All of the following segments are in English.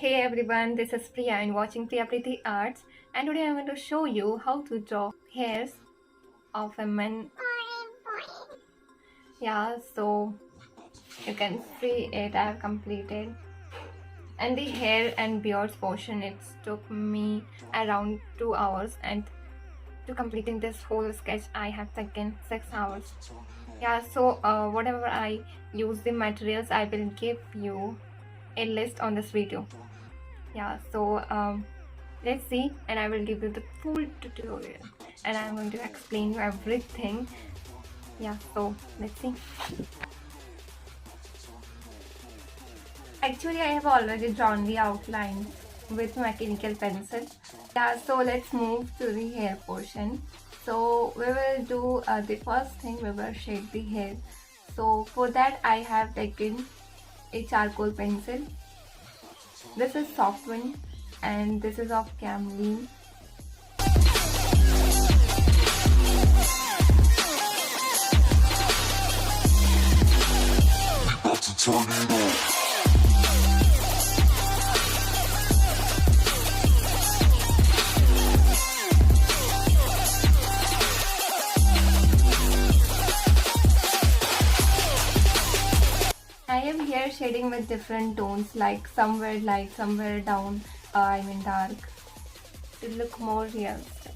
Hey everyone, this is Priya and watching Priya Preeti Arts, and today I'm going to show you how to draw hairs of a man. Yeah, so you can see it, I have completed. And the hair and beards portion, it took me around 2 hours, and to completing this whole sketch I have taken 6 hours. Yeah, so whatever I use the materials, I will give you a list on this video. Yeah, so let's see, and I will give you the full tutorial and I'm going to explain you everything. Yeah, so let's see. Actually, I have already drawn the outline with mechanical pencil. Yeah, so let's move to the hair portion. So we will do the first thing, we will shade the hair. So for that I have taken a charcoal pencil. This is soft one and this is of Camlene. I am here shading with different tones, like somewhere light, somewhere down, dark, to look more realistic.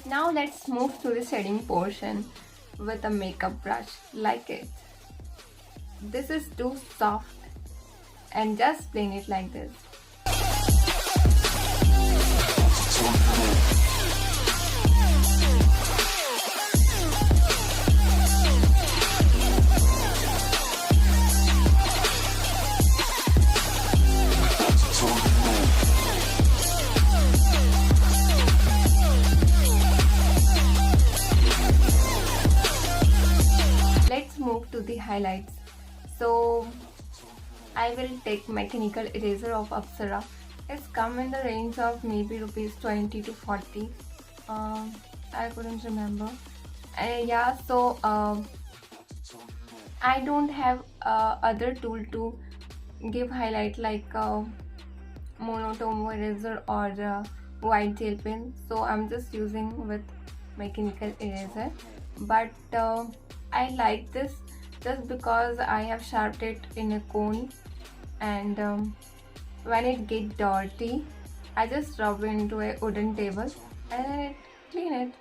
Now let's move to the shading portion with a makeup brush like it. This is too soft and just plain it like this. Let's move to the highlights. So I will take mechanical eraser of Apsara. It's come in the range of maybe rupees 20 to 40. I couldn't remember. Yeah, so I don't have other tool to give highlight like monotone eraser or white gel pen. So I'm just using with mechanical eraser. But I like this just because I have sharpened it in a cone, and when it gets dirty I just rub it into a wooden table and then clean it.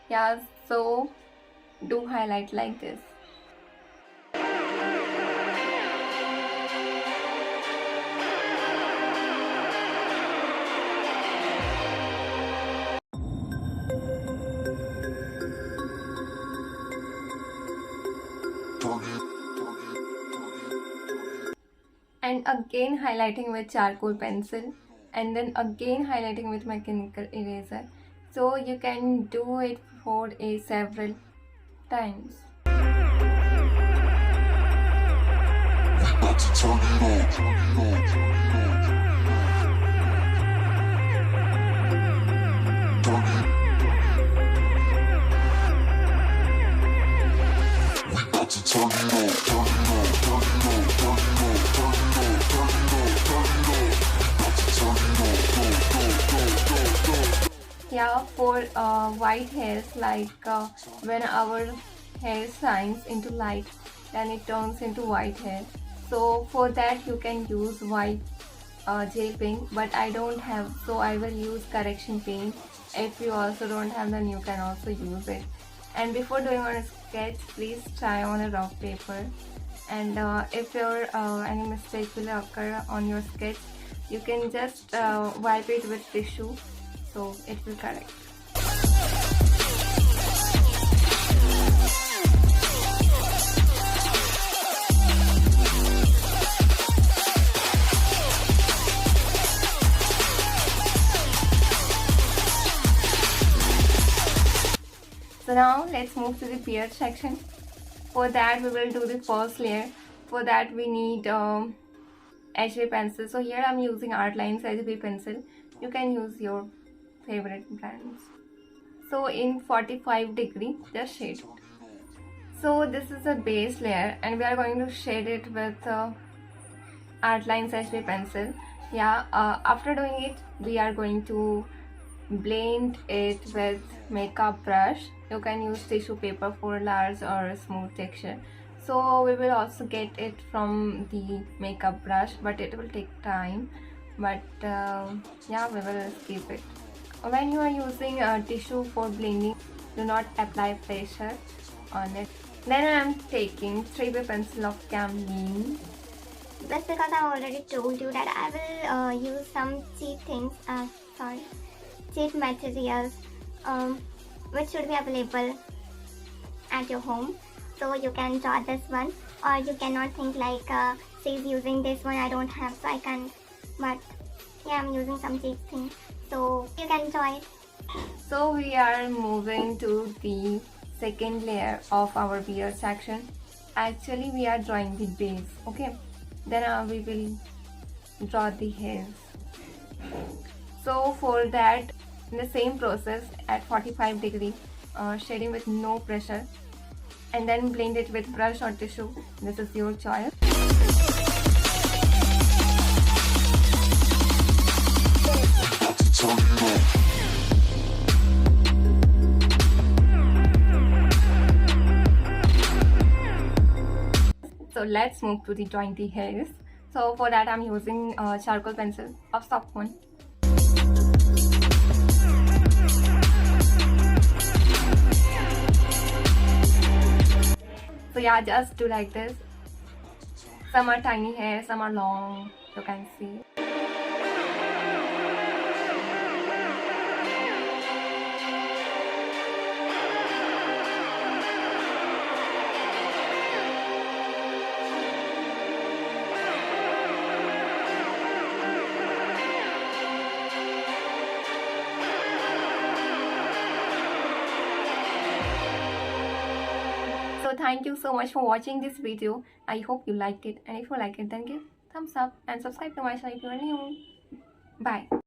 Yeah, so do highlight like this. And again highlighting with charcoal pencil, and then again highlighting with mechanical eraser. So you can do it for several times. Yeah, for white hairs, like when our hair shines into light, then it turns into white hair. So for that you can use white gel paint, but I don't have, so I will use correction paint. If you also don't have, then you can also use it. And before doing on a sketch, please try on a rough paper. And if your any mistake will occur on your sketch, you can just wipe it with tissue, so it will correct. So now let's move to the beard section. For that we will do the first layer. For that we need HB pencil. So here I'm using Art Lines HB pencil. You can use your favorite brands. So in 45 degree, just shade it. So this is a base layer and we are going to shade it with Art Lines HB pencil. Yeah, after doing it, we are going to blend it with makeup brush. You can use tissue paper for large or smooth texture. So we will also get it from the makeup brush, but it will take time. But yeah, we will skip it. When you are using tissue for blending, do not apply pressure on it. Then I am taking 3B pencil of Camlin. Just because I already told you that I will use some cheap things, cheap materials which should be available at your home. So you can draw this one, or you cannot think like she's using this one, I don't have, so I can't. But yeah, I'm using some cheap things, so you can draw it. So we are moving to the second layer of our beard section. Actually we are drawing the base, okay? Then we will draw the hairs. So for that, in the same process at 45 degree, shading with no pressure, and then blend it with brush or tissue. This is your choice. So let's move to the drawing the hairs. So for that I'm using charcoal pencil of soft one. So yeah, just do like this. Some are tiny hair, some are long, you can see. So thank you so much for watching this video. I hope you liked it, and if you like it, then give thumbs up and subscribe to my channel if you are new. Bye.